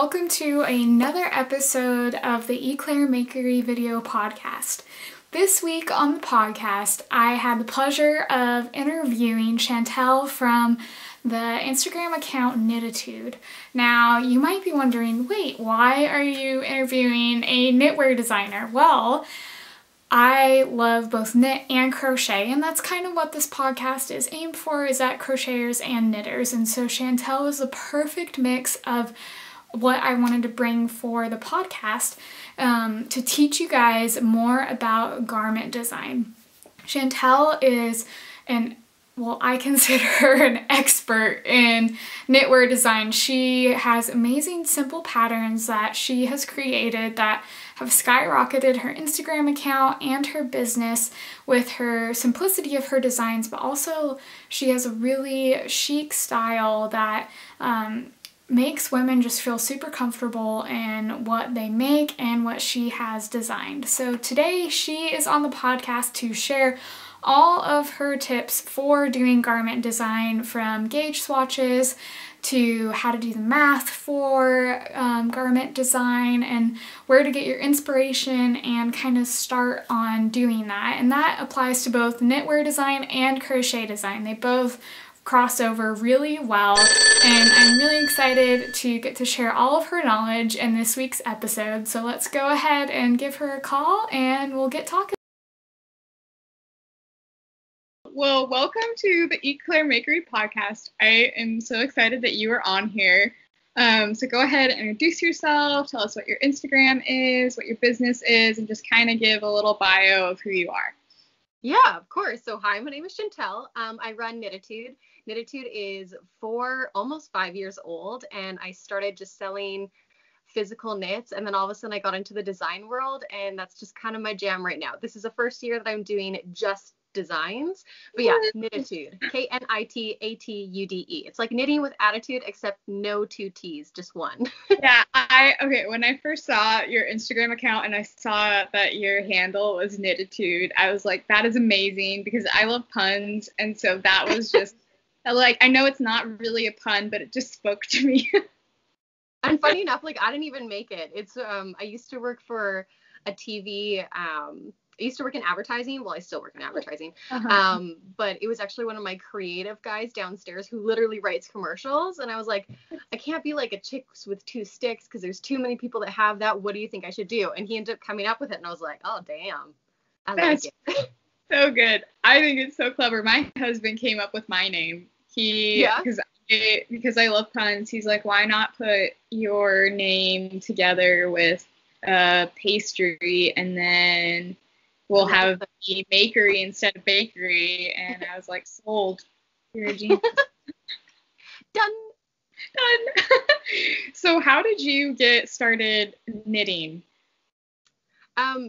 welcome to another episode of the E'Claire Makery video podcast. This week on the podcast, I had the pleasure of interviewing Chantal from the Instagram account Knitatude. Now, you might be wondering, wait, why are you interviewing a knitwear designer? Well, I love both knit and crochet, and that's kind of what this podcast is aimed for, is at crocheters and knitters. And so Chantal is the perfect mix of what I wanted to bring for the podcast to teach you guys more about garment design. Chantal is I consider her an expert in knitwear design. She has amazing simple patterns that she has created that have skyrocketed her Instagram account and her business with her simplicity of her designs, but also she has a really chic style that makes women just feel super comfortable in what they make and what she has designed. So today she is on the podcast to share all of her tips for doing garment design, from gauge swatches to how to do the math for garment design and where to get your inspiration and kind of start on doing that. And that applies to both knitwear design and crochet design. They both cross over really well, and I'm really excited to get to share all of her knowledge in this week's episode. So let's go ahead and give her a call and we'll get talking. Well, welcome to the E'Claire Makery Podcast. I am so excited that you are on here. So go ahead and introduce yourself, tell us what your Instagram is, what your business is, and just kind of give a little bio of who you are. Yeah, of course. So hi, my name is Chantal. I run Knitatude. Knitatude is almost 5 years old, and I started just selling physical knits, and then all of a sudden I got into the design world, and that's just kind of my jam right now. This is the first year that I'm doing just designs, but yeah, Knitatude, Knitatude. It's like knitting with attitude, except no two T's, just one. Yeah, when I first saw your Instagram account and I saw that your handle was Knitatude, I was like, that is amazing, because I love puns, and so that was just like, I know it's not really a pun, but it just spoke to me. And funny enough, like, I didn't even make it. It's I used to work for a TV I used to work in advertising. Well, I still work in advertising. But it was actually one of my creative guys downstairs who literally writes commercials. And I was like, I can't be like a chick with two sticks because there's too many people that have that. What do you think I should do? And he ended up coming up with it. And I was like, oh, damn. Like it. So good. I think it's so clever. My husband came up with my name. Because I love puns, he's like, why not put your name together with pastry, and then we'll have the makery instead of bakery. And I was like, sold. You're a genius. Done. So how did you get started knitting?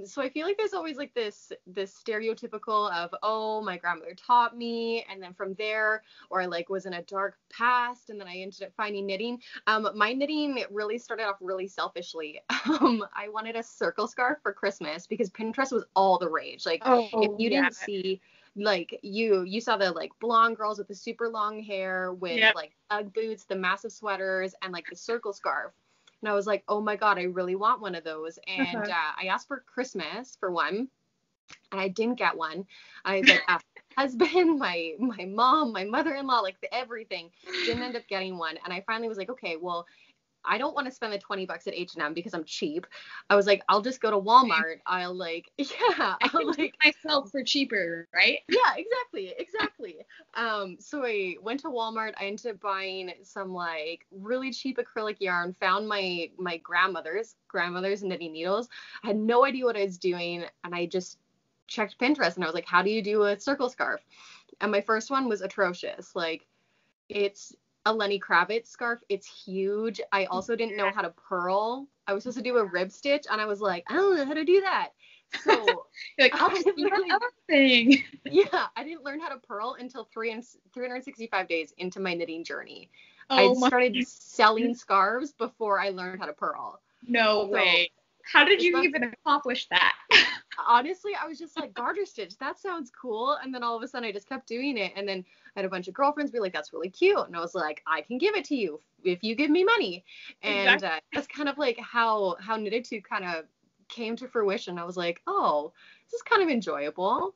So I feel like there's always like this stereotypical of, oh, my grandmother taught me, and then from there, or I like was in a dark past, and then I ended up finding knitting. My knitting really started off really selfishly. I wanted a circle scarf for Christmas because Pinterest was all the rage. Like, if you didn't see, like, you saw the like blonde girls with the super long hair with like Ugg boots, the massive sweaters, and like the circle scarf. And I was like, oh my God, I really want one of those. And I asked for Christmas for one, and I didn't get one. I like asked my husband, my mom, my mother-in-law, like everything. Didn't end up getting one. And I finally was like, okay, well, I don't want to spend the $20 at H&M because I'm cheap. I was like, I'll just go to Walmart. I'll like myself for cheaper, right? Yeah, exactly. So I went to Walmart. I ended up buying some like really cheap acrylic yarn, found my grandmother's knitting needles. I had no idea what I was doing, and I just checked Pinterest, and I was like, how do you do a circle scarf? And my first one was atrocious. Like, it's a Lenny Kravitz scarf. It's huge. I also didn't know how to purl. I was supposed to do a rib stitch, and I was like, I don't know how to do that. So you're like, thing. Yeah, I didn't learn how to purl until 365 days into my knitting journey. I started selling scarves before I learned how to purl. No way. How did you even accomplish that? honestly, I was just like, garter stitch, that sounds cool. And then all of a sudden I just kept doing it. And then I had a bunch of girlfriends be like, that's really cute. And I was like, I can give it to you if you give me money. And Exactly. that's kind of like how Knitatude kind of came to fruition. I was like, oh, this is kind of enjoyable.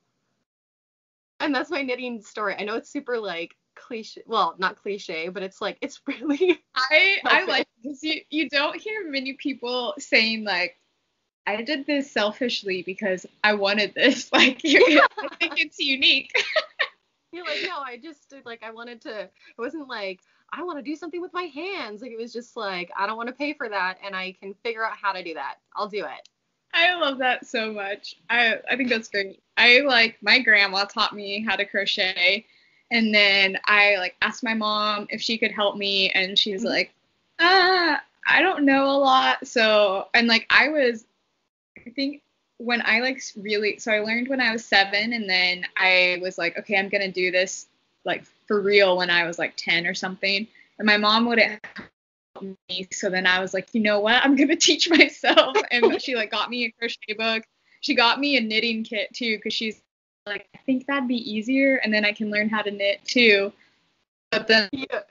And that's my knitting story. I know it's super like cliche, well, not cliche, but it's like, it's really I like this. You don't hear many people saying like, I did this selfishly because I wanted this. Like, I think it's unique. You're like, no, I just did, like, I wanted to, it wasn't like, I want to do something with my hands. Like, it was just like, I don't want to pay for that, and I can figure out how to do that. I'll do it. I love that so much. I think that's great. My grandma taught me how to crochet, and then I like asked my mom if she could help me, and she's like, I don't know a lot. So, and like I think when I like really, so I learned when I was 7, and then I was like, okay, I'm gonna do this like for real when I was like 10 or something. And my mom wouldn't help me, so then I was like, you know what, I'm gonna teach myself. And she like got me a crochet book. She got me a knitting kit too, because she's like, I think that'd be easier, and then I can learn how to knit too. But then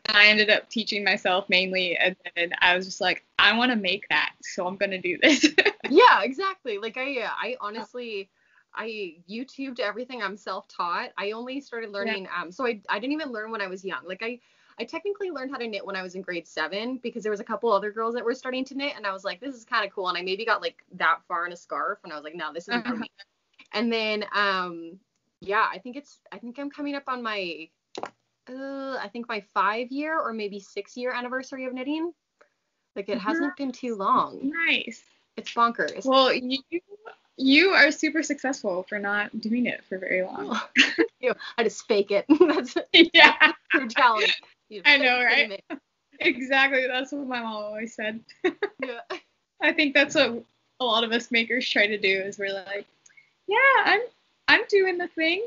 I ended up teaching myself mainly, and then I was just like, I want to make that, so I'm gonna do this. Yeah, exactly. Like I honestly, I YouTubed everything. I'm self-taught. I only started learning. So I didn't even learn when I was young. Like I technically learned how to knit when I was in grade 7 because there was a couple other girls that were starting to knit, and I was like, this is kind of cool. And I maybe got like that far in a scarf, and I was like, no, this isn't for me. And then yeah, I think I'm coming up on my I think my 5-year or maybe 6-year anniversary of knitting. Like it hasn't been too long. Nice. It's bonkers. Well, you are super successful for not doing it for very long. Oh, thank you. I just fake it. That's Yeah. brutality. I know, right? Exactly. That's what my mom always said. Yeah. I think that's what a lot of us makers try to do is we're like, yeah, I'm doing the thing.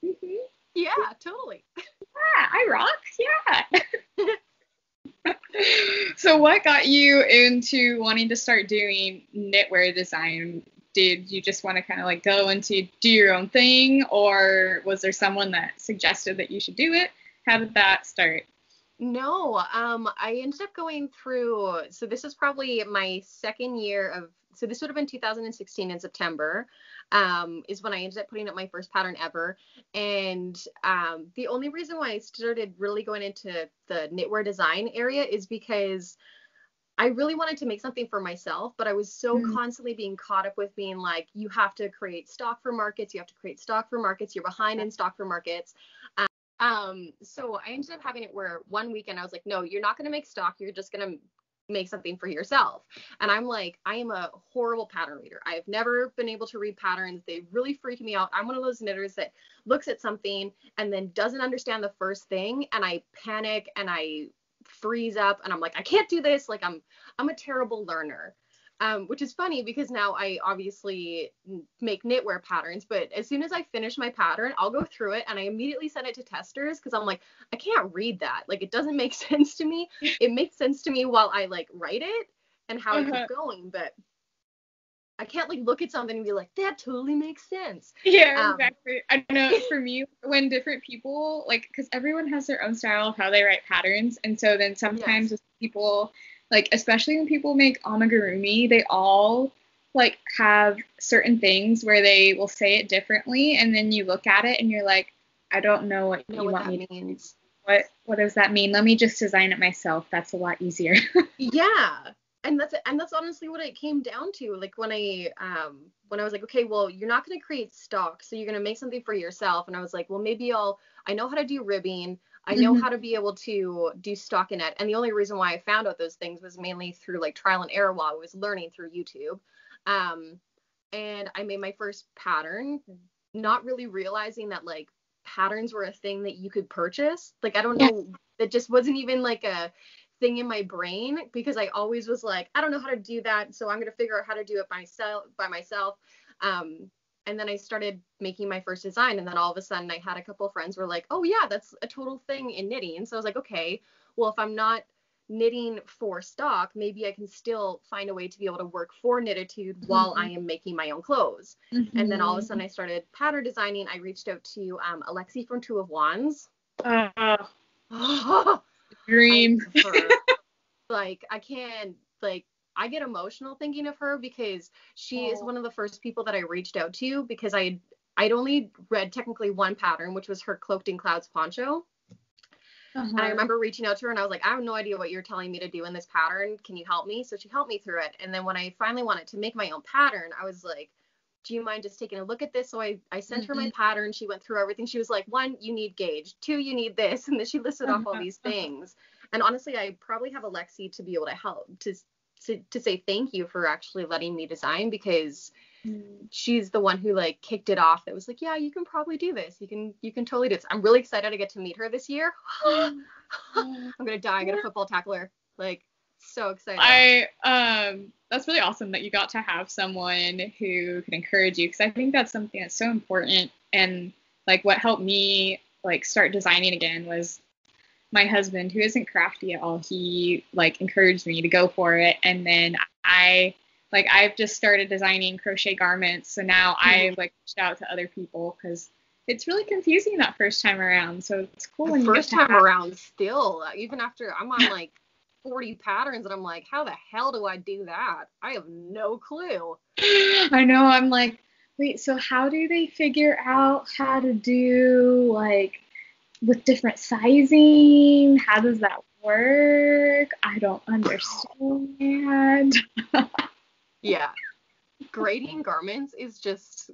Mm-hmm. Yeah, totally. Yeah, I rock. Yeah. So what got you into wanting to start doing knitwear design? Did you just want to kind of like go into do your own thing, or was there someone that suggested that you should do it? How did that start? No, I ended up going through, so this is probably my 2nd year of, so this would have been 2016 in September, is when I ended up putting up my first pattern ever. And the only reason why I started really going into the knitwear design area is because I really wanted to make something for myself, but I was so constantly being caught up with being like, you have to create stock for markets, you're behind in stock for markets. So I ended up having it where one weekend I was like, no, you're not going to make stock. You're just going to make something for yourself. And I'm like, I am a horrible pattern reader. I've never been able to read patterns. They really freak me out. I'm one of those knitters that looks at something and then doesn't understand the first thing. And I panic and I freeze up and I'm like, I can't do this. Like I'm a terrible learner. Which is funny because now I obviously make knitwear patterns, but as soon as I finish my pattern, I'll go through it and I immediately send it to testers because I'm like, I can't read that. Like, it doesn't make sense to me. It makes sense to me while I like write it and how I keep going, but I can't like look at something and be like, that totally makes sense. Yeah, exactly. I know for me, when different people, like, because everyone has their own style of how they write patterns. And so then sometimes with people, like, especially when people make amigurumi, they all, like, have certain things where they will say it differently. And then you look at it and you're like, I don't know what you want me to do. What does that mean? Let me just design it myself. That's a lot easier. Yeah. And that's honestly what it came down to. Like when I was like, okay, well, you're not going to create stock, so you're going to make something for yourself. And I was like, well, maybe I know how to do ribbing. I know how to be able to do stockinette. And the only reason why I found out those things was mainly through like trial and error while I was learning through YouTube. And I made my first pattern, not really realizing that like patterns were a thing that you could purchase. Like, I don't know, that just wasn't even like a thing in my brain because I always was like, I don't know how to do that, so I'm going to figure out how to do it by myself. And then I started making my first design, and then all of a sudden I had a couple of friends who were like, oh yeah, that's a total thing in knitting. And so I was like, okay, well, if I'm not knitting for stock, maybe I can still find a way to be able to work for Knitatude while I am making my own clothes. And then all of a sudden I started pattern designing. I reached out to Alexi from Two of Wands. Dream. Like, I can't, like, I get emotional thinking of her because she is one of the first people that I reached out to, because I'd only read technically one pattern, which was her Cloaked in Clouds poncho. And I remember reaching out to her and I was like, I have no idea what you're telling me to do in this pattern. Can you help me? So she helped me through it. And then when I finally wanted to make my own pattern, I was like, do you mind just taking a look at this? So I sent her my pattern. She went through everything. She was like, 1, you need gauge. 2, you need this. And then she listed off all these things. And honestly, I probably have Alexi to be able to help, to say thank you for actually letting me design, because she's the one who like kicked it off. That was like, yeah, you can probably do this. You can totally do this. I'm really excited to get to meet her this year. I'm gonna die. I'm gonna football tackle her. Like, so excited. That's really awesome that you got to have someone who can encourage you, because I think that's something that's so important. And like what helped me like start designing again was my husband, who isn't crafty at all. He like encouraged me to go for it, and then I've just started designing crochet garments. So now I've like reached out to other people, because it's really confusing that first time around. So it's cool when first time around still, even after I'm on like 40 patterns and I'm like, how the hell do I do that? I have no clue. I know. I'm like, wait, so how do they figure out how to do like with different sizing? How does that work? I don't understand. Yeah. Grading garments is just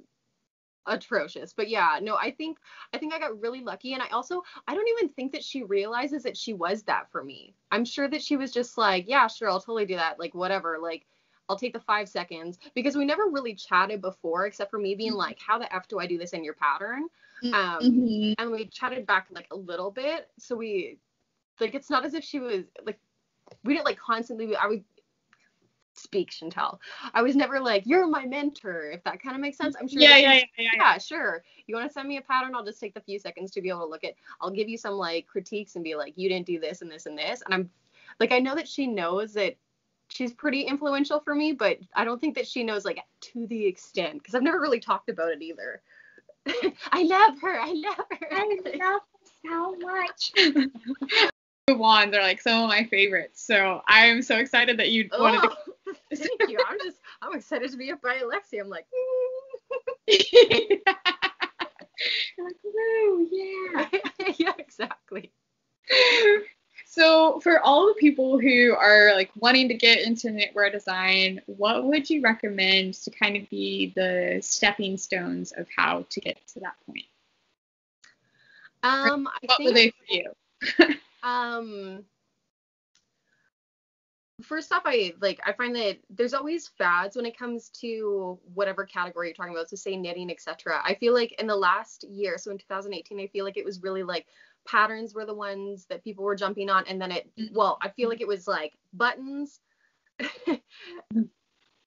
atrocious. But yeah, no, I think I got really lucky. And I don't even think that she realizes that she was that for me. I'm sure that she was just like, yeah, sure, I'll totally do that. Like, whatever. Like, I'll take the 5 seconds, because we never really chatted before, except for me being like, how the F do I do this in your pattern? And we chatted back like a little bit. So we, like, it's not as if she was like, we didn't like constantly, I would speak Chantal. I was never like, you're my mentor, if that kind of makes sense. I'm sure. Yeah, sure. You want to send me a pattern? I'll just take the few seconds to be able to look at. I'll give you some like critiques and be like, you didn't do this and this and this. And I'm like, I know that she knows that she's pretty influential for me, but I don't think that she knows like to the extent, because I've never really talked about it either. I love her. I love her so much. The wands are like some of my favorites, so I'm so excited that you wanted to. Thank you. I'm excited to be up by Alexi. I'm like, You're like, woo, yeah. Yeah, exactly. So for all the people who are like wanting to get into knitwear design, what would you recommend to kind of be the stepping stones of how to get to that point? What were they for you? First off, I find that there's always fads when it comes to whatever category you're talking about. So say knitting, etc. I feel like in the last year, so in 2018, I feel like it was really like patterns were the ones that people were jumping on, and then I feel like it was like buttons,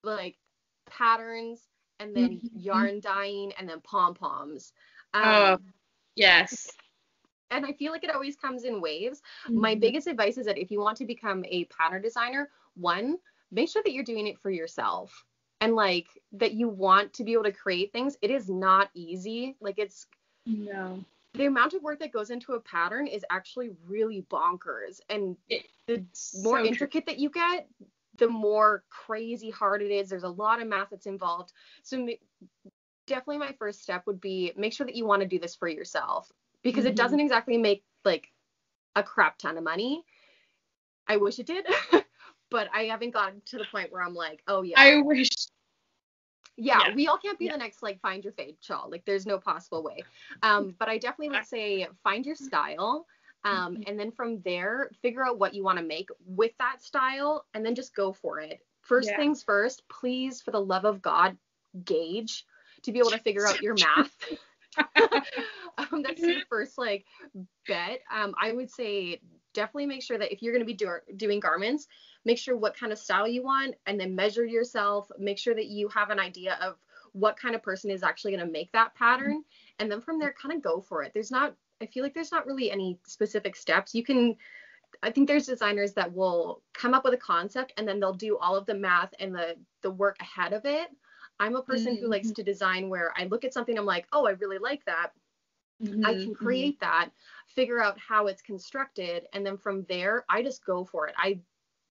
like patterns, and then yarn dyeing, and then pom-poms. Yes. And I feel like it always comes in waves. My biggest advice is that if you want to become a pattern designer, 1, make sure that you're doing it for yourself, and like that you want to be able to create things. It is not easy. Like, the amount of work that goes into a pattern is actually really bonkers. And the more intricate that you get, the more crazy hard it is. There's a lot of math that's involved. So definitely my first step would be make sure that you want to do this for yourself, because it doesn't exactly make like a crap ton of money. I wish it did, but I haven't gotten to the point where I'm like, oh yeah. I wish. Yeah, we all can't be the next like Find Your Fave Shawl. Like, there's no possible way. But I definitely would say find your style, and then from there figure out what you want to make with that style, and then just go for it. First things first, please, for the love of God, gauge to be able to figure out your math. That's your first like bet. I would say definitely make sure that if you're going to be doing garments, make sure what kind of style you want, and then measure yourself. Make sure that you have an idea of what kind of person is actually going to make that pattern, and then from there kind of go for it. I feel like there's not really any specific steps. You can I think there's designers that will come up with a concept and then they'll do all of the math and the work ahead of it. I'm a person who likes to design where I look at something, I'm like, oh, I really like that. I can create that, figure out how it's constructed, and then from there, I just go for it. I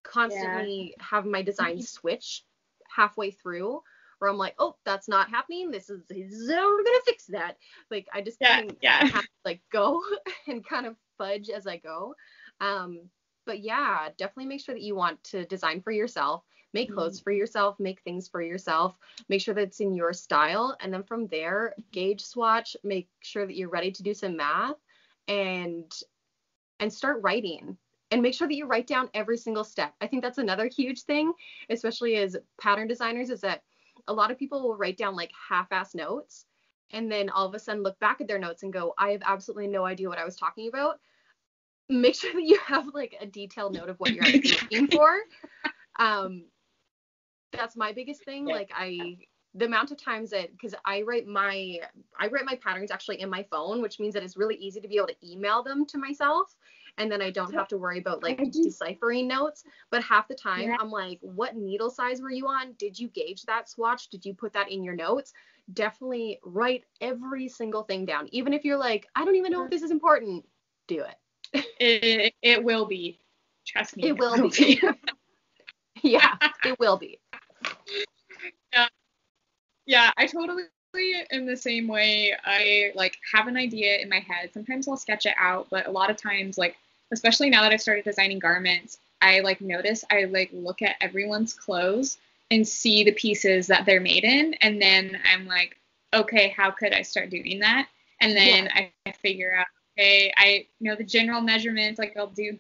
constantly have my design switch halfway through, where I'm like, oh, that's not happening. This is how we're gonna fix that. Like, I just have to like go and kind of fudge as I go. But yeah, definitely make sure that you want to design for yourself, make clothes for yourself, make things for yourself, make sure that it's in your style. And then from there, gauge swatch, make sure that you're ready to do some math and start writing, and make sure that you write down every single step. I think that's another huge thing, especially as pattern designers, is that a lot of people will write down like half-ass notes and then all of a sudden look back at their notes and go, I have absolutely no idea what I was talking about. Make sure that you have like a detailed note of what you're actually looking for. That's my biggest thing. Like the amount of times that, because I write my patterns actually in my phone, which means that it's really easy to be able to email them to myself, and then I don't have to worry about like deciphering notes. But half the time I'm like, what needle size were you on? Did you gauge that swatch? Did you put that in your notes? Definitely write every single thing down. Even if you're like, I don't even know if this is important, do it. It will be. Trust me. It will be. Yeah, it will be. Yeah, I totally am the same way. I like have an idea in my head. Sometimes I'll sketch it out, but a lot of times, like, especially now that I've started designing garments, I like notice I like look at everyone's clothes and see the pieces that they're made in, and then I'm like, okay, how could I start doing that? And then I figure out, okay, I know the general measurements, like I'll do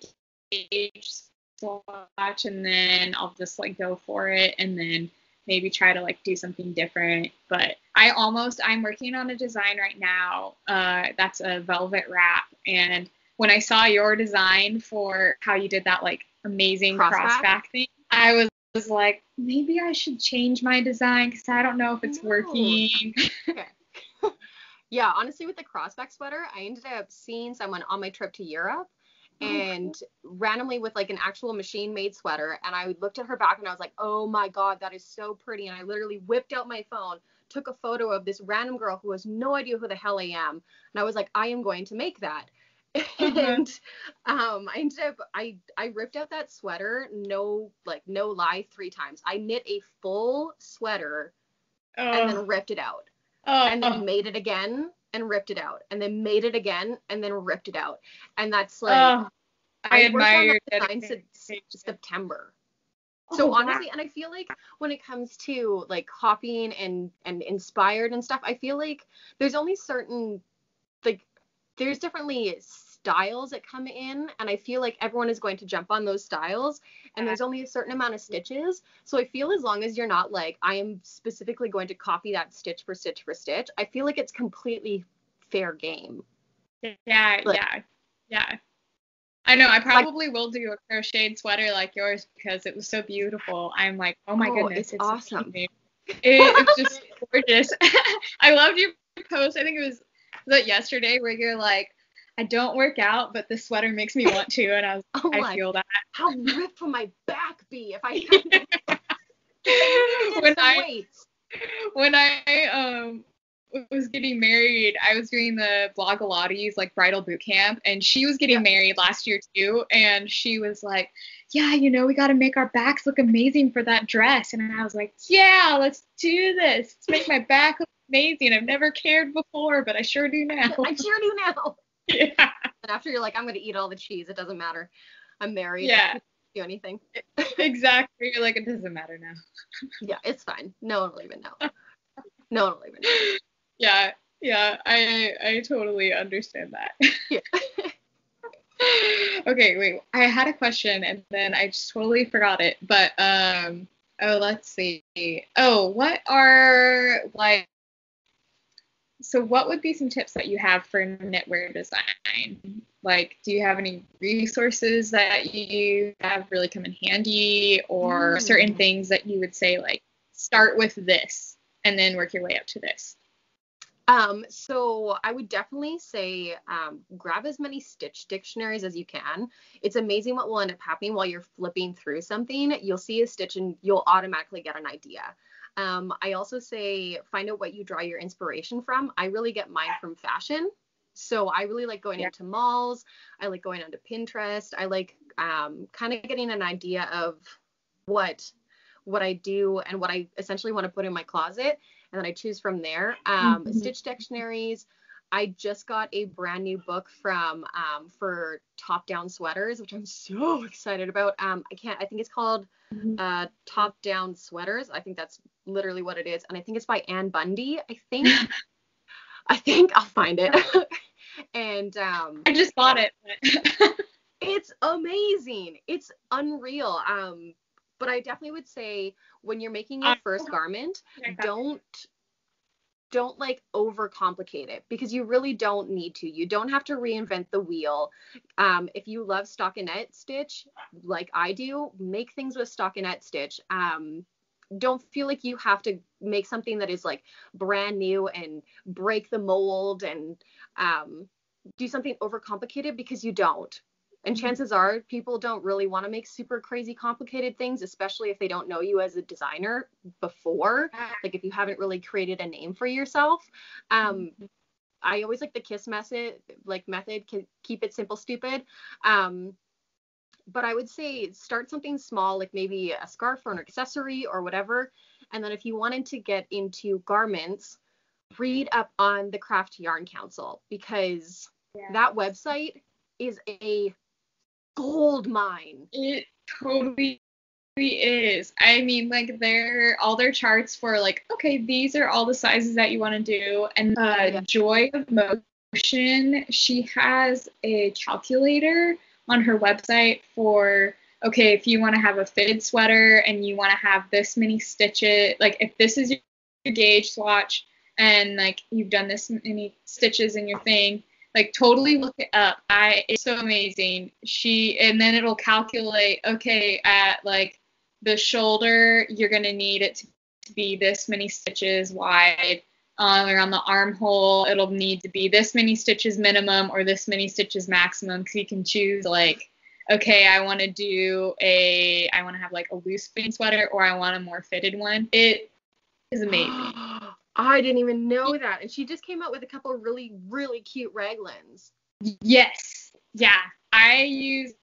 gauge swatch, and then I'll just like go for it, and then maybe try to like do something different. But I'm working on a design right now that's a velvet wrap, and when I saw your design for how you did that like amazing crossback thing, I was like, maybe I should change my design because I don't know if it's working. Okay. Yeah, honestly, with the crossback sweater, I ended up seeing someone on my trip to Europe and randomly with like an actual machine made sweater, and I looked at her back and I was like, oh my god, that is so pretty. And I literally whipped out my phone, took a photo of this random girl who has no idea who the hell I am, and I was like, I am going to make that. And I ended up I ripped out that sweater, no lie, 3 times. I knit a full sweater and then ripped it out, and then made it again and ripped it out, and then made it again and then ripped it out. And that's like I admire your dedication. September. So honestly, and I feel like when it comes to like copying and inspired and stuff, I feel like there's only certain, like, there's definitely styles that come in, and I feel like everyone is going to jump on those styles, and there's only a certain amount of stitches. So I feel as long as you're not like, I am specifically going to copy that stitch for stitch for stitch, I feel like it's completely fair game. Yeah. I know, I probably will do a crocheted sweater like yours because it was so beautiful. I'm like, oh my goodness, it's awesome. It's just gorgeous. I loved your post. I think it was that yesterday where you're like, I don't work out, but this sweater makes me want to, and I was I feel that. How ripped would my back be if I when I was getting married, I was doing the Blogalotti's like bridal boot camp, and she was getting married last year too, and she was like, yeah, you know, we got to make our backs look amazing for that dress. And I was like, yeah, let's do this. Let's make my back look amazing. I've never cared before, but I sure do now. Yeah. And after you're like, I'm going to eat all the cheese. It doesn't matter. I'm married. Yeah. I can't do anything. Exactly. You're like, it doesn't matter now. Yeah, it's fine. No one will even know. No one will even know. Yeah. I totally understand that. Yeah. Okay, wait. I had a question and then I just totally forgot it. But let's see. What would be some tips that you have for knitwear design? Like, do you have any resources that you have really come in handy, or certain things that you would say, like, start with this and then work your way up to this? So I would definitely say grab as many stitch dictionaries as you can. It's amazing what will end up happening while you're flipping through something. You'll see a stitch and you'll automatically get an idea. I also say find out what you draw your inspiration from. I really get mine from fashion. So I really like going into malls. I like going onto Pinterest. I like kind of getting an idea of what I do and what I essentially want to put in my closet. And then I choose from there. Stitch dictionaries. I just got a brand new book from for top-down sweaters, which I'm so excited about. I think it's called Top-Down Sweaters. I think that's literally what it is. And I think it's by Anne Bundy. I think I'll find it. And I just bought it. It's amazing. It's unreal. But I definitely would say when you're making your first garment, don't like overcomplicate it, because you really don't need to. You don't have to reinvent the wheel. If you love stockinette stitch, like I do, make things with stockinette stitch. Don't feel like you have to make something that is like brand new and break the mold and do something overcomplicated, because you don't. And chances are people don't really want to make super crazy complicated things, especially if they don't know you as a designer before. Like if you haven't really created a name for yourself. I always like the KISS method, keep it simple, stupid. But I would say start something small, like maybe a scarf or an accessory or whatever. And then if you wanted to get into garments, read up on the Craft Yarn Council, because that website is a gold mine. It totally is. I mean, like all their charts for like, okay, these are all the sizes that you want to do. And Joy of Motion, she has a calculator on her website for, okay, if you want to have a fitted sweater and you want to have this many stitches, like if this is your gauge swatch and like you've done this many stitches in your thing, like totally look it up. It's so amazing. And then it'll calculate, okay, at like the shoulder, you're going to need it to be this many stitches wide. Around the armhole, it'll need to be this many stitches minimum or this many stitches maximum. So you can choose like, okay, I want to have like a loose fitting sweater, or I want a more fitted one. It is amazing. I didn't even know that. And she just came out with a couple of really, really cute raglans. Yes. Yeah. I used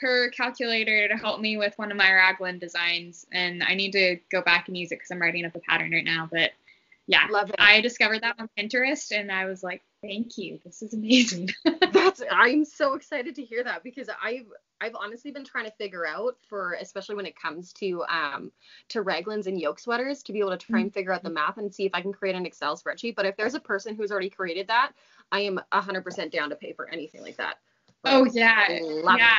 her calculator to help me with one of my raglan designs, and I need to go back and use it because I'm writing up a pattern right now. But yeah, love it. I discovered that on Pinterest, and I was like, thank you. This is amazing. I'm so excited to hear that, because I've honestly been trying to figure out, especially when it comes to raglans and yoke sweaters, to be able to try and figure out the math and see if I can create an Excel spreadsheet. But if there's a person who's already created that, I am 100% down to pay for anything like that. But oh yeah. Yeah.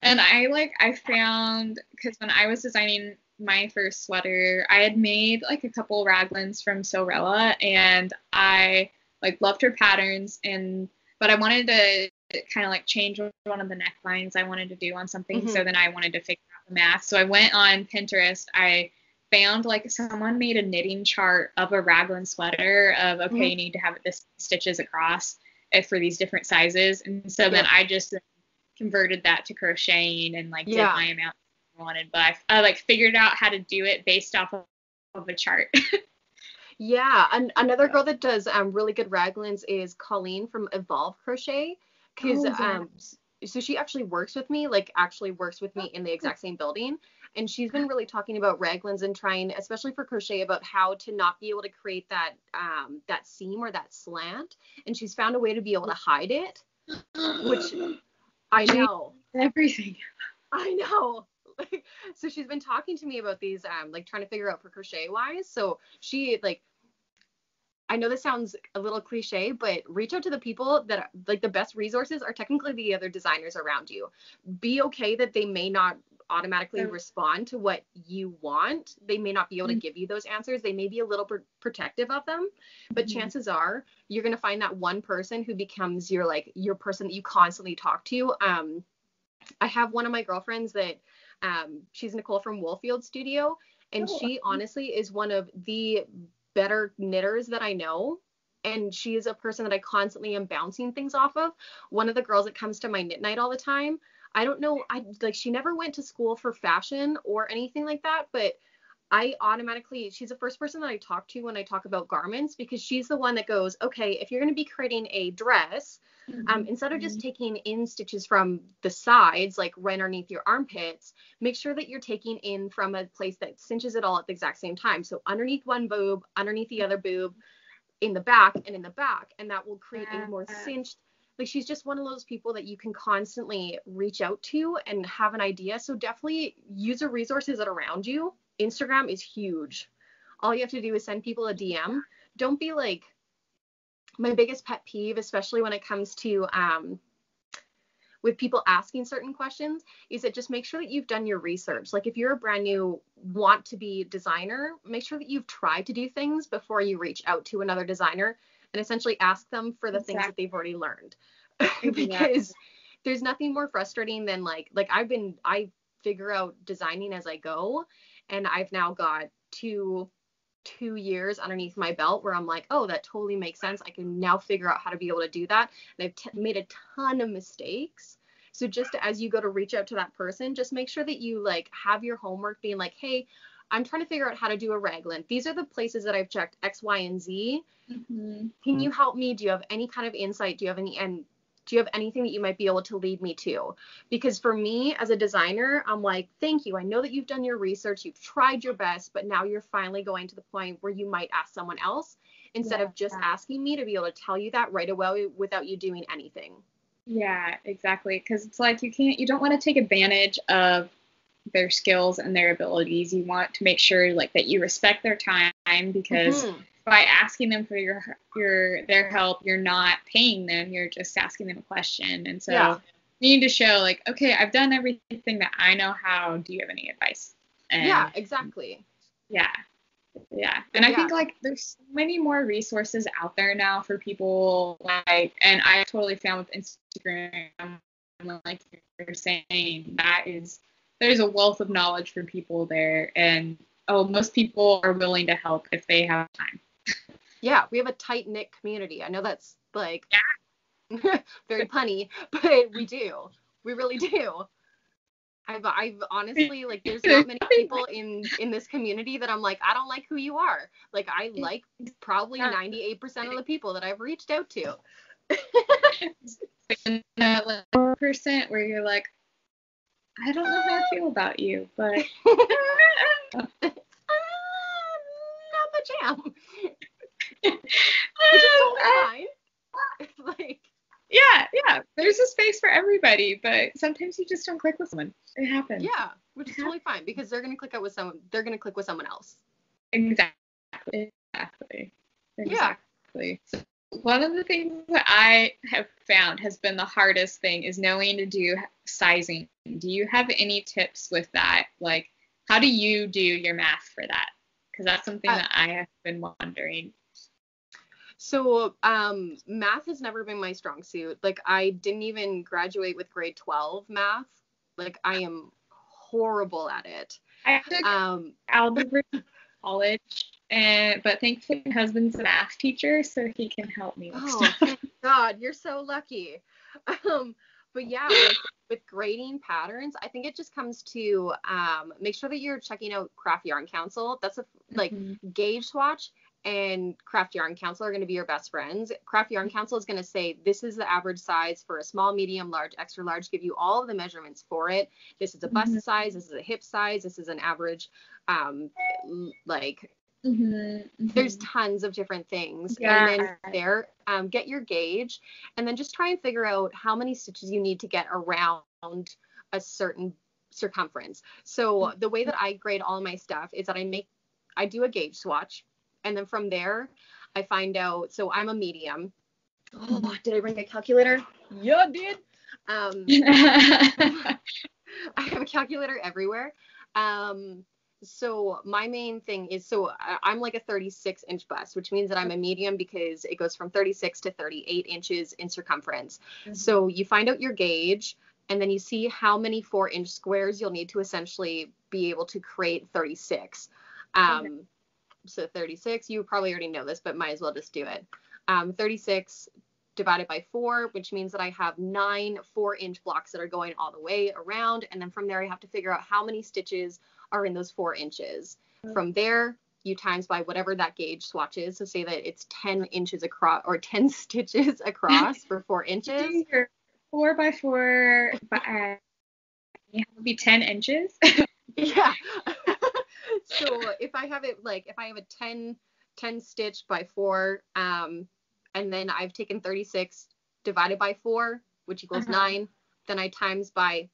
And I found, because when I was designing my first sweater, I had made like a couple raglans from Sorella, and I like loved her patterns, but I wanted to kind of like change one of the necklines I wanted to do on something. So then I wanted to figure out the math. So I went on Pinterest. I found like someone made a knitting chart of a raglan sweater of, okay, you need to have it this stitches across for these different sizes. And so then I just converted that to crocheting and like did my amount I wanted. But I like figured out how to do it based off of a chart. Yeah, and another girl that does really good raglans is Colleen from Evolved Crochet, because so she actually works with me in the exact same building, and she's been really talking about raglans and trying, especially for crochet, about how to not be able to create that seam or that slant, and she's found a way to be able to hide it, which I know everything. I know. So she's been talking to me about these, like trying to figure out for crochet wise. So she I know this sounds a little cliche, but reach out to the people that like the best resources are technically the other designers around you. Be okay that they may not automatically respond to what you want. They may not be able to give you those answers. They may be a little protective of them, but chances are you're going to find that one person who becomes your person that you constantly talk to. I have one of my girlfriends that she's Nicole from Woolfield Studio, and she honestly is one of the better knitters that I know. And she is a person that I constantly am bouncing things off of. One of the girls that comes to my knit night all the time, I don't know, she never went to school for fashion or anything like that, but she's the first person that I talk to when I talk about garments, because she's the one that goes, okay, if you're going to be creating a dress, instead of just taking in stitches from the sides, like right underneath your armpits, make sure that you're taking in from a place that cinches it all at the exact same time. So underneath one boob, underneath the other boob, in the back, and that will create a more cinched. Like, she's just one of those people that you can constantly reach out to and have an idea. So definitely use the resources that are around you. Instagram is huge. All you have to do is send people a DM. Don't be like, my biggest pet peeve, especially when it comes to with people asking certain questions, is that just make sure that you've done your research. Like, if you're a brand new want to be designer, make sure that you've tried to do things before you reach out to another designer and essentially ask them for the things that they've already learned. Because there's nothing more frustrating than like I figure out designing as I go, and I've now got two years underneath my belt where I'm like, oh, that totally makes sense. I can now figure out how to be able to do that. And I've made a ton of mistakes. So just as you go to reach out to that person, just make sure that you like have your homework being like, hey, I'm trying to figure out how to do a raglan. These are the places that I've checked X, Y, and Z. Can you help me? Do you have any kind of insight? Do you have anything that you might be able to lead me to? Because for me as a designer, I'm like, thank you. I know that you've done your research, you've tried your best, but now you're finally going to the point where you might ask someone else instead of just asking me to be able to tell you that right away without you doing anything. Yeah, exactly. Because it's like you don't want to take advantage of their skills and their abilities. You want to make sure like that you respect their time, because by asking them for their help, you're not paying them, you're just asking them a question. And so you need to show like, okay, I've done everything that I know how. Do you have any advice? And exactly. And I think like there's so many more resources out there now for people, like, and I totally found with Instagram, like you're saying, there's a wealth of knowledge for people there, and most people are willing to help if they have time. Yeah, we have a tight knit community. I know that's like very punny, but we do. We really do. I've honestly, like, there's not many people in this community that I'm like, I don't like who you are. Like, I like probably 98% of the people that I've reached out to. And that like 4% where you're like, I don't know how I feel about you, but not my jam. Which is totally fine. Like, yeah, there's a space for everybody, but sometimes you just don't click with someone. It happens. Yeah, which is totally fine, because they're gonna click with someone else. Exactly. Yeah. So one of the things that I have found has been the hardest thing is knowing to do sizing. Do you have any tips with that? Like, how do you do your math for that? Because that's something that I have been wondering. So math has never been my strong suit. Like, I didn't even graduate with grade 12 math. Like, I am horrible at it. I took algebra in college, but thankfully my husband's a math teacher, so he can help me with stuff. Thank God, you're so lucky. But yeah, with grading patterns, I think it just comes to make sure that you're checking out Craft Yarn Council. That's Gauge Swatch and Craft Yarn Council are going to be your best friends. Craft Yarn Council is going to say, this is the average size for a small, medium, large, extra large, give you all of the measurements for it. This is a bust size, this is a hip size, this is an average, there's tons of different things. And then there, get your gauge, and then just try and figure out how many stitches you need to get around a certain circumference. So the way that I grade all of my stuff is that I do a gauge swatch. And then from there, I find out, so I'm a medium. Oh, did I bring a calculator? Yeah, I did. I have a calculator everywhere. So my main thing is, so I'm like a 36-inch bust, which means that I'm a medium because it goes from 36 to 38 inches in circumference. So you find out your gauge, and then you see how many 4-inch squares you'll need to essentially be able to create 36. So 36, you probably already know this, but might as well just do it. 36 divided by 4, which means that I have 9 4-inch blocks that are going all the way around. And then from there, I have to figure out how many stitches are in those 4 inches. From there, you times by whatever that gauge swatch is. So say that it's 10 inches across, or 10 stitches across for 4 inches. 4 by 4, it would be 10 inches. Yeah. So if I have a 10 stitch by 4, and then I've taken 36 divided by 4, which equals 9, then I times by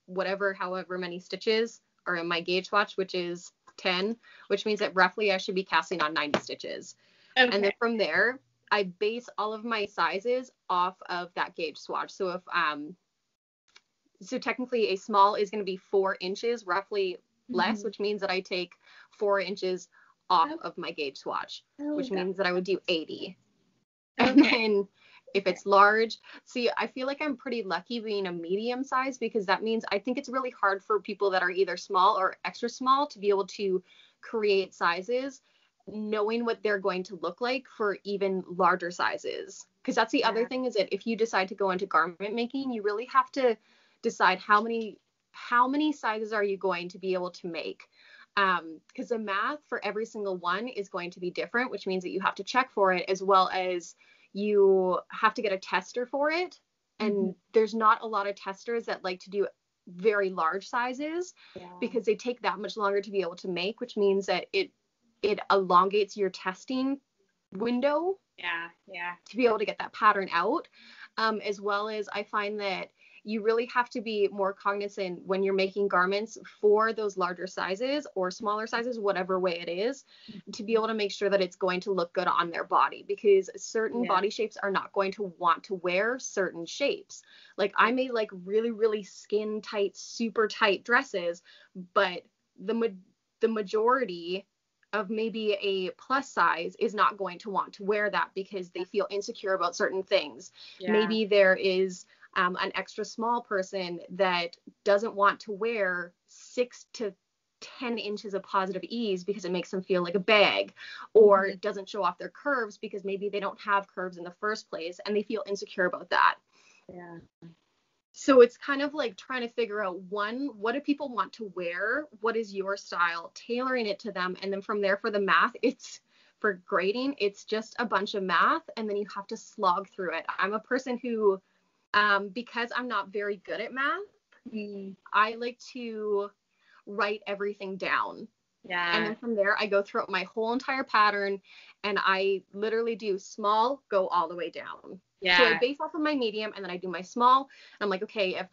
however many stitches are in my gauge swatch, which is 10, which means that roughly I should be casting on 90 stitches. Okay. And then from there, I base all of my sizes off of that gauge swatch. So if so technically a small is going to be 4 inches, roughly less, which means that I take 4 inches off of my gauge swatch, which means that I would do 80. And then if it's large, see, I feel like I'm pretty lucky being a medium size, because that means I think it's really hard for people that are either small or extra small to be able to create sizes knowing what they're going to look like for even larger sizes. Because that's the other thing, is that if you decide to go into garment making, you really have to decide how many sizes are you going to be able to make. Because the math for every single one is going to be different, which means that you have to check for it, as well as you have to get a tester for it. And there's not a lot of testers that like to do very large sizes, because they take that much longer to be able to make, which means that it elongates your testing window to be able to get that pattern out. As well as I find that you really have to be more cognizant when you're making garments for those larger sizes or smaller sizes, whatever way it is, to be able to make sure that it's going to look good on their body, because certain body shapes are not going to want to wear certain shapes. Like I made like really, really skin tight, super tight dresses, but the majority of maybe a plus size is not going to want to wear that because they feel insecure about certain things. Maybe there is an extra small person that doesn't want to wear 6 to 10 inches of positive ease because it makes them feel like a bag, or doesn't show off their curves because maybe they don't have curves in the first place and they feel insecure about that. So it's kind of like trying to figure out, one, what do people want to wear? What is your style? Tailoring it to them. And then from there, for the math, for grading, it's just a bunch of math, and then you have to slog through it. I'm a person who, because I'm not very good at math, I like to write everything down. And then from there, I go through my whole entire pattern, and I literally do small, go all the way down. So I base off of my medium, and then I do my small. And I'm like, okay, if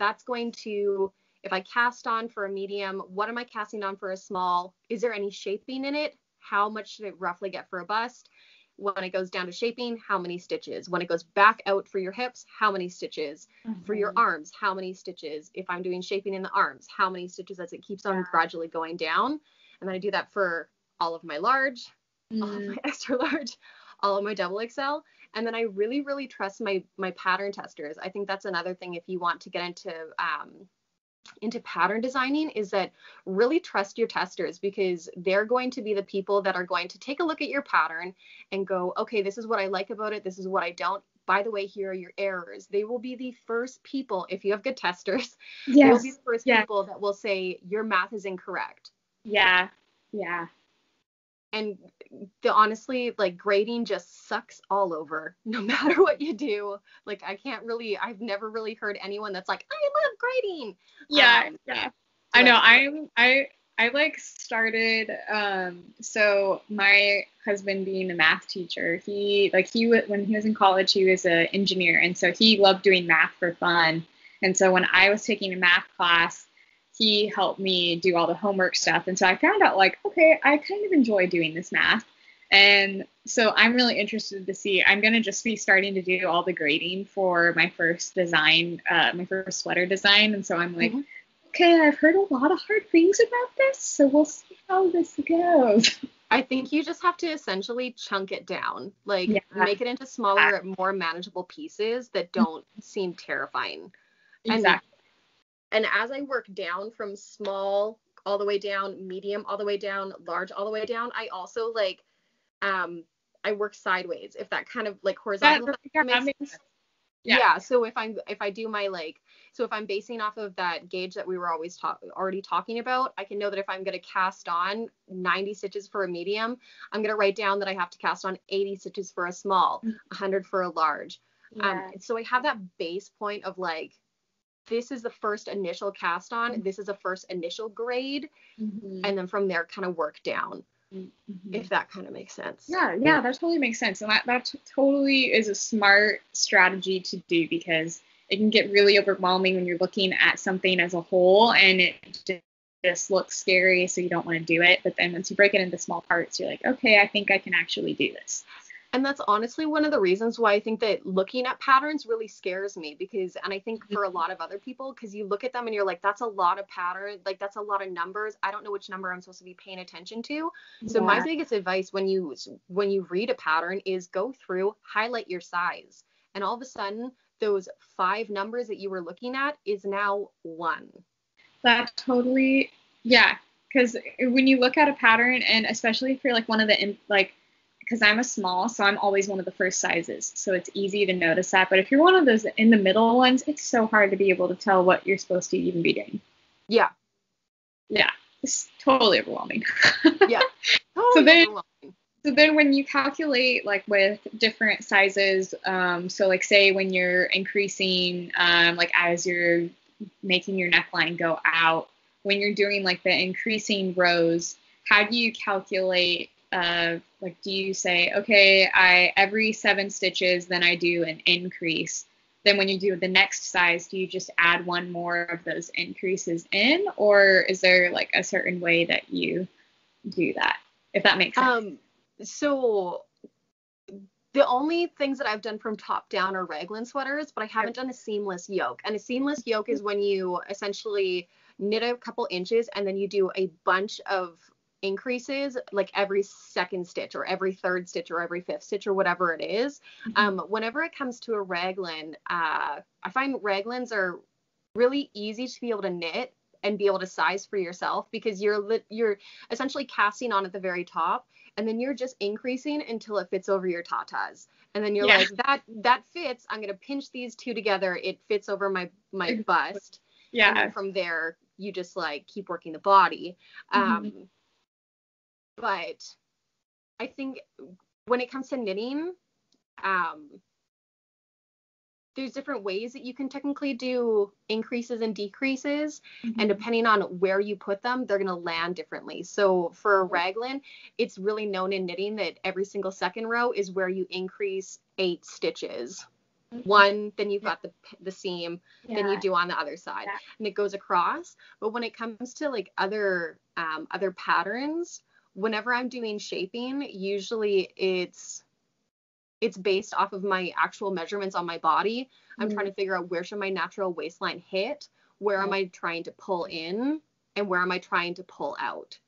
I cast on for a medium, what am I casting on for a small? Is there any shaping in it? How much should it roughly get for a bust? When it goes down to shaping, how many stitches? When it goes back out for your hips, how many stitches? For your arms, how many stitches? If I'm doing shaping in the arms, how many stitches as it keeps on gradually going down? And then I do that for all of my large, all of my extra large, all of my double XL. And then I really, really trust my pattern testers. I think that's another thing, if you want to get into pattern designing, is that really trust your testers, because they're going to be the people that are going to take a look at your pattern and go, okay, this is what I like about it. This is what I don't. By the way, here are your errors. They will be the first people, if you have good testers, they will be the first people that will say your math is incorrect. And honestly, like, grading just sucks all over, no matter what you do. Like, I've never really heard anyone that's like, I love grading. I know. I like started, so my husband being a math teacher, when he was in college, he was an engineer. And so he loved doing math for fun. And so when I was taking a math class, he helped me do all the homework stuff. And so I found out, like, okay, I kind of enjoy doing this math. And so I'm really interested to see, I'm going to just be starting to do all the grading for my first design, my first sweater design. And so I'm like, okay, I've heard a lot of hard things about this, so we'll see how this goes. I think you just have to essentially chunk it down, like make it into smaller, more manageable pieces that don't seem terrifying. Exactly. And as I work down from small all the way down, medium all the way down, large all the way down, I also, like, I work sideways, if that kind of like horizontal. That makes sense. Yeah. So if I do my so if I'm basing off of that gauge that we were already talking about, I can know that if I'm going to cast on 90 stitches for a medium, I'm going to write down that I have to cast on 80 stitches for a small, 100 for a large. Yeah. So I have that base point of like, this is the first initial cast on, this is the first initial grade, and then from there kind of work down. If that kind of makes sense. Yeah, that totally makes sense. And that totally is a smart strategy to do, because it can get really overwhelming when you're looking at something as a whole and it just looks scary, so you don't want to do it. But then once you break it into small parts, you're like, okay, I think I can actually do this. And that's honestly one of the reasons why I think that looking at patterns really scares me, and I think for a lot of other people, because you look at them and you're like, that's a lot of pattern, like that's a lot of numbers. I don't know which number I'm supposed to be paying attention to. So my biggest advice when you read a pattern is go through, highlight your size. And all of a sudden, those 5 numbers that you were looking at is now 1. That totally, yeah. Because when you look at a pattern, and especially if you're like one of the, like, because I'm a small, so I'm always one of the first sizes. So it's easy to notice that. But if you're one of those in the middle ones, it's so hard to be able to tell what you're supposed to even be doing. Yeah. Yeah. It's totally overwhelming. Yeah. Totally overwhelming. So then when you calculate like with different sizes, so like say when you're increasing, like as you're making your neckline go out, when you're doing like the increasing rows, how do you calculate, like, do you say, okay, every 7 stitches, then I do an increase. Then when you do the next size, do you just add one more of those increases in, or is there like a certain way that you do that, if that makes sense? So the only things that I've done from top down are raglan sweaters, but I haven't done a seamless yoke. And a seamless yoke is when you essentially knit a couple inches and then you do a bunch of increases like every 2nd stitch or every 3rd stitch or every 5th stitch or whatever it is. Whenever it comes to a raglan, I find raglans are really easy to be able to knit and be able to size for yourself, because you're essentially casting on at the very top and then you're just increasing until it fits over your tatas. And then you're like, that fits. I'm going to pinch these 2 together. It fits over my bust. Yeah. And then from there, you just like keep working the body. But I think when it comes to knitting, there's different ways that you can technically do increases and decreases, and depending on where you put them, they're going to land differently. So for a raglan, it's really known in knitting that every single 2nd row is where you increase 8 stitches. 1, then you've got the seam, then you do on the other side, and it goes across. But when it comes to like other patterns, whenever I'm doing shaping, usually it's based off of my actual measurements on my body. I'm trying to figure out where should my natural waistline hit, where am I trying to pull in, and where am I trying to pull out.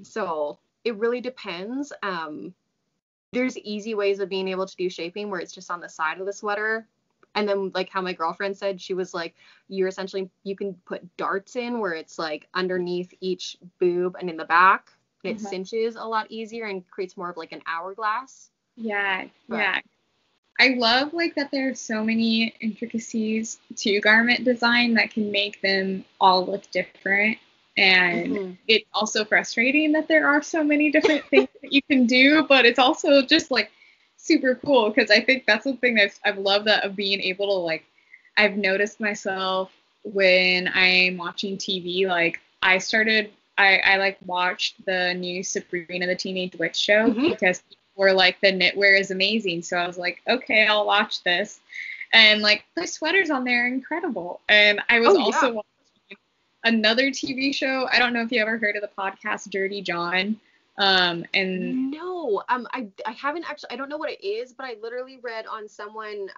So it really depends. There's easy ways of being able to do shaping where it's just on the side of the sweater. And then like how my girlfriend said, she was like, you can put darts in where it's like underneath each boob and in the back. And it cinches a lot easier and creates more of like an hourglass. Yeah. I love like that there are so many intricacies to garment design that can make them all look different. And it's also frustrating that there are so many different things that you can do, but it's also just like super cool, because I think that's the thing that I've loved of being able to like, I've noticed myself when I'm watching TV, like I like watched the new Sabrina the Teenage Witch show because people were like, the knitwear is amazing. So I was like, okay, I'll watch this. And like the sweaters on there are incredible. And I was also watching another TV show. I don't know if you ever heard of the podcast Dirty John. And no, I haven't actually. I don't know what it is, but I literally read on someone's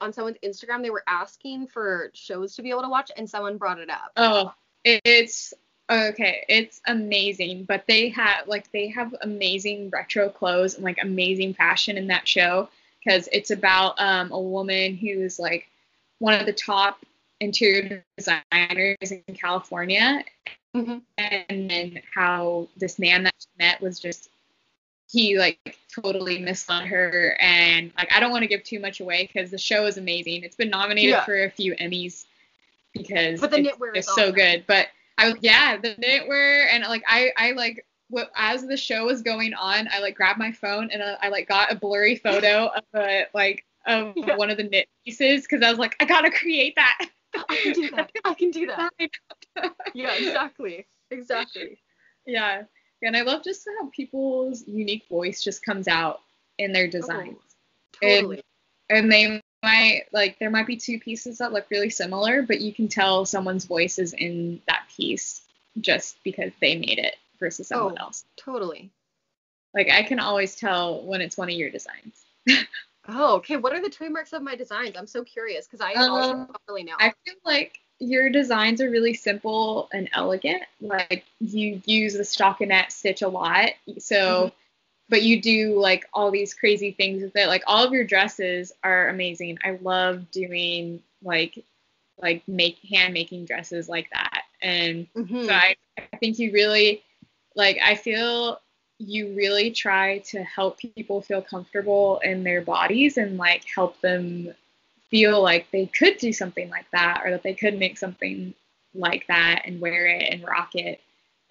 Instagram, they were asking for shows to be able to watch, and someone brought it up. Oh, it's okay. It's amazing, but they have amazing retro clothes and like amazing fashion in that show, because it's about a woman who's like one of the top interior designers in California. And then how this man that she met was just he like totally misled her, and like I don't want to give too much away because the show is amazing. It's been nominated for a few Emmys because but the knitwear is so awesome. good. But the knitwear, and like I like as the show was going on, I like grabbed my phone and I like got a blurry photo of one of the knit pieces because I was like, I gotta create that. I can do that. Yeah, exactly. Yeah. And I love just how people's unique voice just comes out in their designs. Totally. And they might, like, there might be two pieces that look really similar, but you can tell someone's voice is in that piece just because they made it versus someone else. Totally. Like, I can always tell when it's one of your designs. Oh, okay. What are the trademarks of my designs? I'm so curious because I also don't really know. I feel like your designs are really simple and elegant. Like, you use the stockinette stitch a lot. So, but you do like all these crazy things with it. Like, all of your dresses are amazing. I love doing like hand making dresses like that. And so I think you really, like, I feel you really try to help people feel comfortable in their bodies and like help them feel like they could do something like that, or that they could make something like that and wear it and rock it.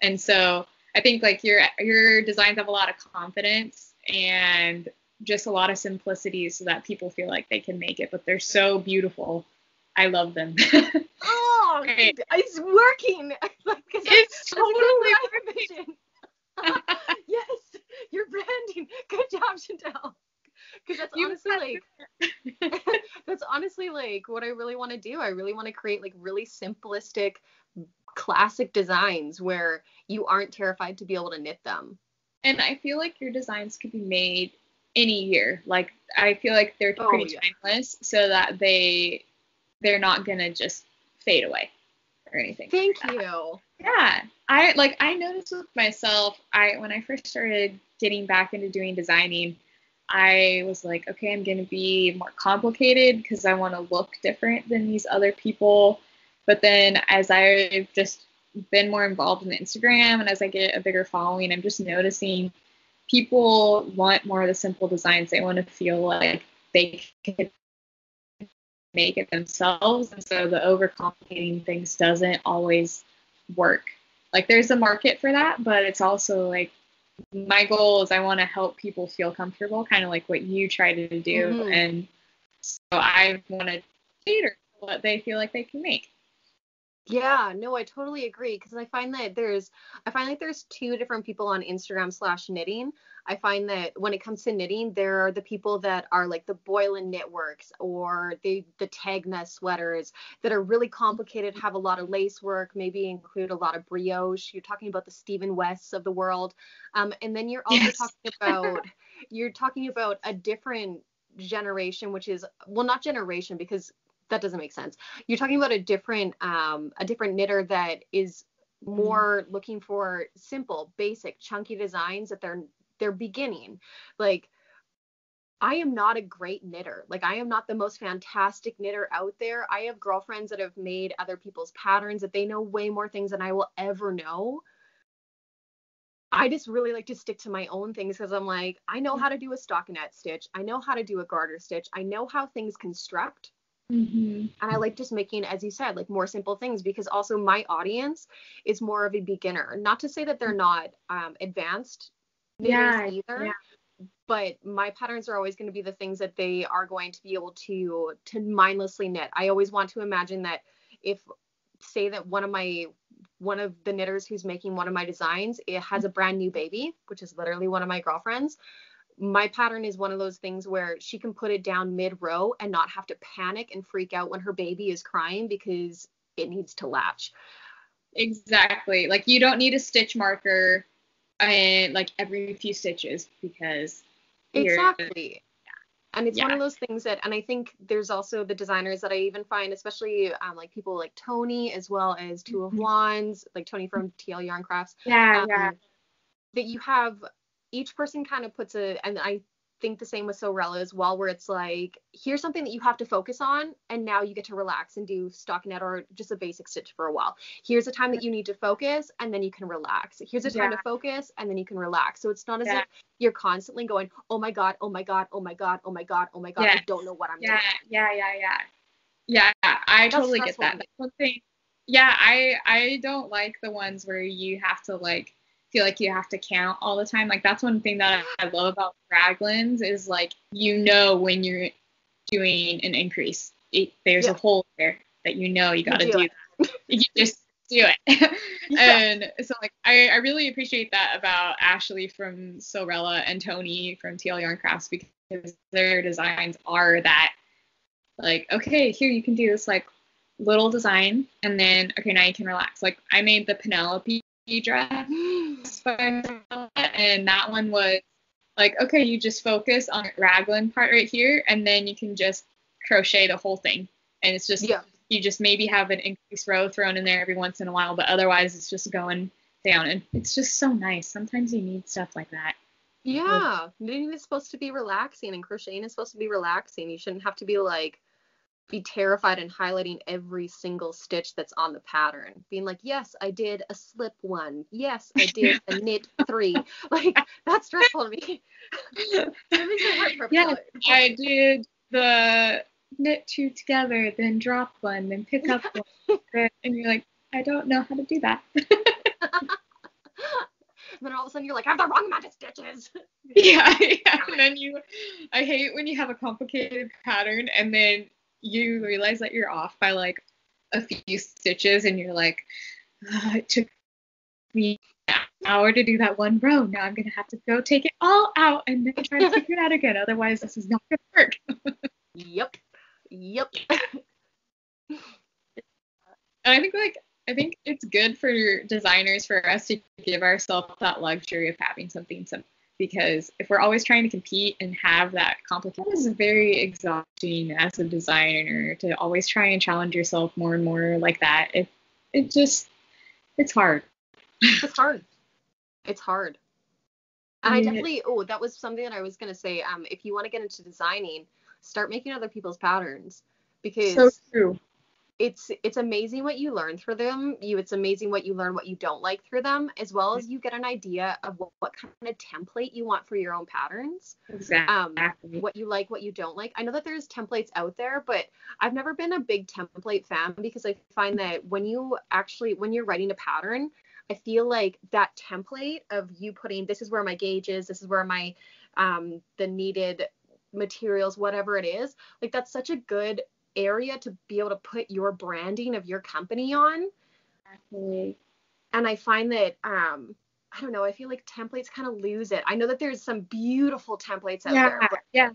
And so I think like your designs have a lot of confidence and just a lot of simplicity so that people feel like they can make it, but they're so beautiful. I love them. Oh, it's working. It's totally working. Yes, you're branding. Good job, Chantal. Because that's honestly like what I really want to do. I really want to create like really simplistic, classic designs where you aren't terrified to be able to knit them. And I feel like your designs could be made any year. Like, I feel like they're pretty timeless, so that they're not gonna just fade away or anything. Thank you. Yeah. I noticed with myself, when I first started getting back into doing designing, I was like, okay, I'm going to be more complicated because I want to look different than these other people. But then as I've just been more involved in Instagram and as I get a bigger following, I'm just noticing people want more of the simple designs. They want to feel like they can make it themselves. And so the overcomplicating things doesn't always work. Like, there's a market for that, but it's also like, my goal is I want to help people feel comfortable, kind of like what you try to do. And so I want to cater to what they feel like they can make. Yeah, no, I totally agree, because I find like there's two different people on Instagram /knitting. I find that when it comes to knitting, there are the people that are like the Boylan Knitworks or the Tagna sweaters that are really complicated, have a lot of lace work, maybe include a lot of brioche. You're talking about the Stephen Wests of the world. And then you're also talking about a different generation, which is, well, not generation, because that doesn't make sense. You're talking about a different knitter that is more looking for simple, basic, chunky designs that they're beginning. Like, I am not a great knitter. Like, I am not the most fantastic knitter out there. I have girlfriends that have made other people's patterns, that they know way more things than I will ever know. I just really like to stick to my own things because I'm like, I know how to do a stockinette stitch. I know how to do a garter stitch. I know how things construct. And I like just making, as you said, like more simple things, because also my audience is more of a beginner. Not to say that they're not advanced knitters either, but my patterns are always going to be the things that they are going to be able to mindlessly knit. I always want to imagine that if, say that one of the knitters who's making one of my designs, it has a brand new baby, which is literally one of my girlfriends. My pattern is one of those things where she can put it down mid-row and not have to panic and freak out when her baby is crying because it needs to latch. Exactly. Like, you don't need a stitch marker and like every few stitches, because exactly. And it's one of those things that, and I think there's also the designers that I even find, especially like people like Tony, as well as Two of Wands, like Tony from TL Yarn Crafts. That you have, each person kind of puts and think the same with Sorella as well, where it's like, here's something that you have to focus on, and now you get to relax and do stockinette or just a basic stitch for a while. Here's a time that you need to focus, and then you can relax. Here's a time to focus, and then you can relax. So it's not as if you're constantly going, oh my God, oh my God, oh my God, oh my God, oh my God, I don't know what I'm doing. Yeah, I totally get that. That's one thing. Yeah, I don't like the ones where you have to like feel like you have to count all the time. Like that's one thing that I love about raglans is like, you know, when you're doing an increase, there's a hole there that you know you got to do that. You just do it. And so like I really appreciate that about Ashley from Sorella and Tony from TL Yarn Crafts, because their designs are that like, okay, here you can do this like little design, and then okay, now you can relax. Like I made the Penelope dress, and that one was like, okay, you just focus on the raglan part right here, and then you can just crochet the whole thing, and it's just you just maybe have an increased row thrown in there every once in a while, but otherwise it's just going down, and it's just so nice. Sometimes you need stuff like that. Yeah, knitting is supposed to be relaxing, and crocheting is supposed to be relaxing. You shouldn't have to be terrified and highlighting every single stitch that's on the pattern, being like, yes, I did a slip one, yes, I did a knit 3. Like that's stressful to me. Yeah, I did the knit 2 together, then drop one, then pick up one, and you're like, I don't know how to do that. And then all of a sudden you're like, I have the wrong amount of stitches. Yeah. And then I hate when you have a complicated pattern and then you realize that you're off by like a few stitches, and you're like, it took me an hour to do that one row. Now I'm gonna have to go take it all out and then try to figure it out again. Otherwise, this is not gonna work. Yep. And I think it's good for designers for us to give ourselves that luxury of having something simple. Because if we're always trying to compete and have that complicated, it's very exhausting as a designer to always try and challenge yourself more and more like that. It's hard. It's hard. And I definitely, that was something that I was going to say. If you want to get into designing, start making other people's patterns, because so true. It's amazing what you learn through them. It's amazing what you learn, what you don't like through them, as well as you get an idea of what kind of template you want for your own patterns. Exactly. What you like, what you don't like. I know that there's templates out there, but I've never been a big template fan, because I find that when you're writing a pattern, I feel like that template of you putting, this is where my gauge is, this is where my the needed materials, whatever it is, like that's such a good area to be able to put your branding of your company on. Exactly. And I find that I don't know, I feel like templates kind of lose it. I know that there's some beautiful templates out there.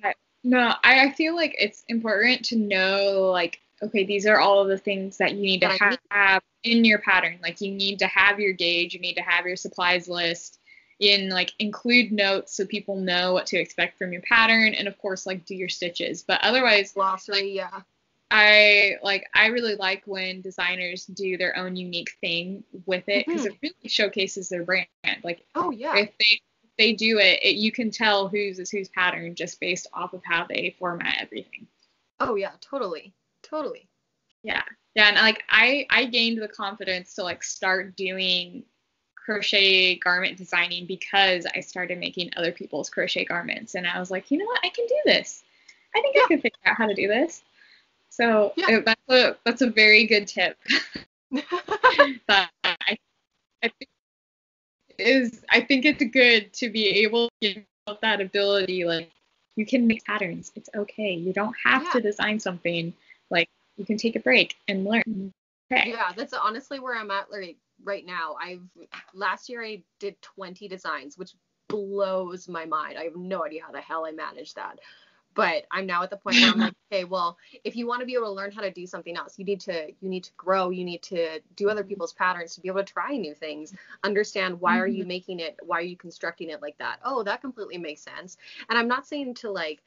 But... No, I feel like it's important to know, like, okay, these are all of the things that you need to have in your pattern. Like, you need to have your gauge, you need to have your supplies list, include notes so people know what to expect from your pattern, and of course, like, do your stitches. But otherwise, glossary, I really like when designers do their own unique thing with it, because it really showcases their brand. Like, if they do it, you can tell whose is whose pattern just based off of how they format everything. Oh yeah, totally. Yeah, and like I gained the confidence to like start doing crochet garment designing because I started making other people's crochet garments, and I was like, you know what, I can do this. I think I can figure out how to do this. So that's a very good tip. But I think it's good to be able to give yourself that ability. Like, you can make patterns. It's okay. You don't have to design something. Like, you can take a break and learn. Okay. Yeah, that's honestly where I'm at right now. Last year I did 20 designs, which blows my mind. I have no idea how the hell I managed that. But I'm now at the point where I'm like, okay, well, if you want to be able to learn how to do something else, you need to grow, you need to do other people's patterns to be able to try new things, understand why are you making it, why are you constructing it like that? Oh, that completely makes sense. And I'm not saying to like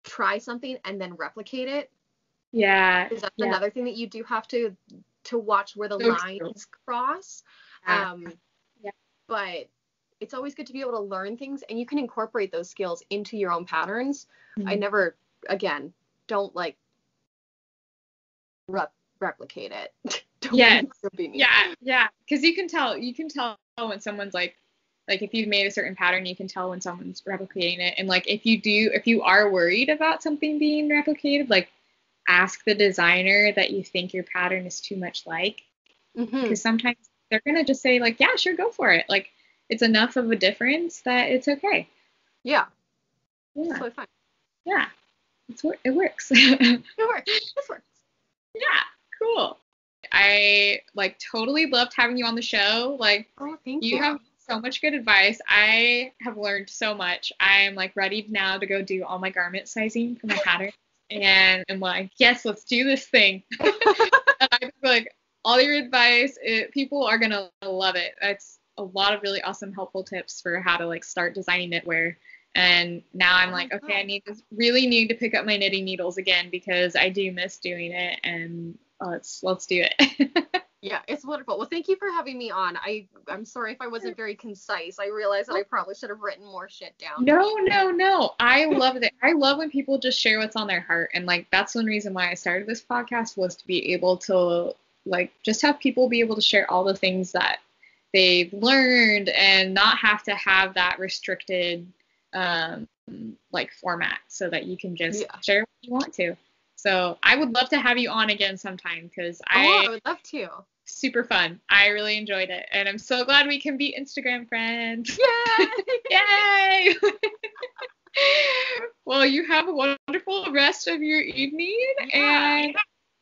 try something and then replicate it. Yeah. Is that another thing that you do have to watch where the lines cross? But it's always good to be able to learn things, and you can incorporate those skills into your own patterns. Mm-hmm. I never, again, don't like replicate it. Yes. Yeah. Because you can tell when someone's like if you've made a certain pattern, you can tell when someone's replicating it. And like if you are worried about something being replicated, like ask the designer that you think your pattern is too much like. Because sometimes they're gonna just say like, yeah, sure, go for it. Like it's enough of a difference that it's okay. Yeah. Yeah. Totally fine. Yeah. It works. It works. This works. Yeah. Cool. I like totally loved having you on the show. Like, oh, thank you. You have so much good advice. I have learned so much. I'm like ready now to go do all my garment sizing for my pattern. And I'm like, yes, let's do this thing. And I feel like all your advice, people are going to love it. That's a lot of really awesome, helpful tips for how to like start designing knitwear. And now I'm like, okay, I really need to pick up my knitting needles again because I do miss doing it. And let's do it. Yeah, it's wonderful. Well, thank you for having me on. I'm sorry if I wasn't very concise. I realized that I probably should have written more shit down. No. I love it. I love when people just share what's on their heart. And like, that's one reason why I started this podcast, was to be able to like, just have people be able to share all the things that they've learned and not have to have that restricted, like format, so that you can just share what you want to. So I would love to have you on again sometime, because I would love to. Super fun. I really enjoyed it. And I'm so glad we can be Instagram friends. Yay! Yay! Well, you have a wonderful rest of your evening. And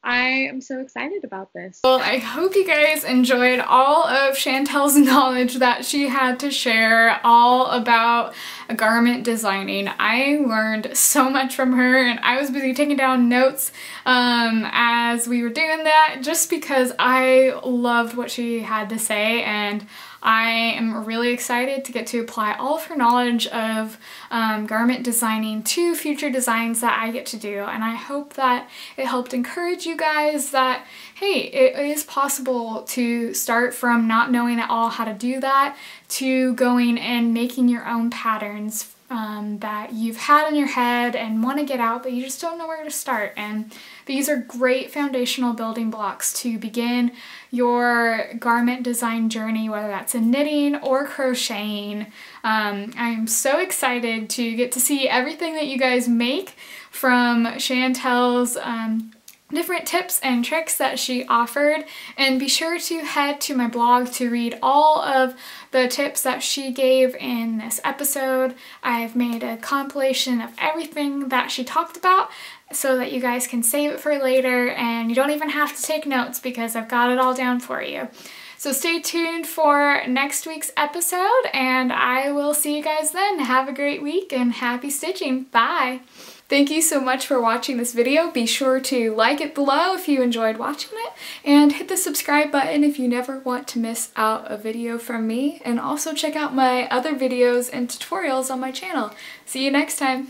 I am so excited about this. Well, I hope you guys enjoyed all of Chantal's knowledge that she had to share all about garment designing. I learned so much from her, and I was busy taking down notes as we were doing that, just because I loved what she had to say, and I am really excited to get to apply all of her knowledge of garment designing to future designs that I get to do. And I hope that it helped encourage you guys that, hey, it is possible to start from not knowing at all how to do that to going and making your own patterns that you've had in your head and want to get out, but you just don't know where to start. And these are great foundational building blocks to begin your garment design journey, whether that's in knitting or crocheting. I'm so excited to get to see everything that you guys make from Chantal's different tips and tricks that she offered, and be sure to head to my blog to read all of the tips that she gave in this episode. I've made a compilation of everything that she talked about so that you guys can save it for later, and you don't even have to take notes because I've got it all down for you. So stay tuned for next week's episode, and I will see you guys then. Have a great week and happy stitching. Bye! Thank you so much for watching this video. Be sure to like it below if you enjoyed watching it, and hit the subscribe button if you never want to miss out a video from me, and also check out my other videos and tutorials on my channel. See you next time!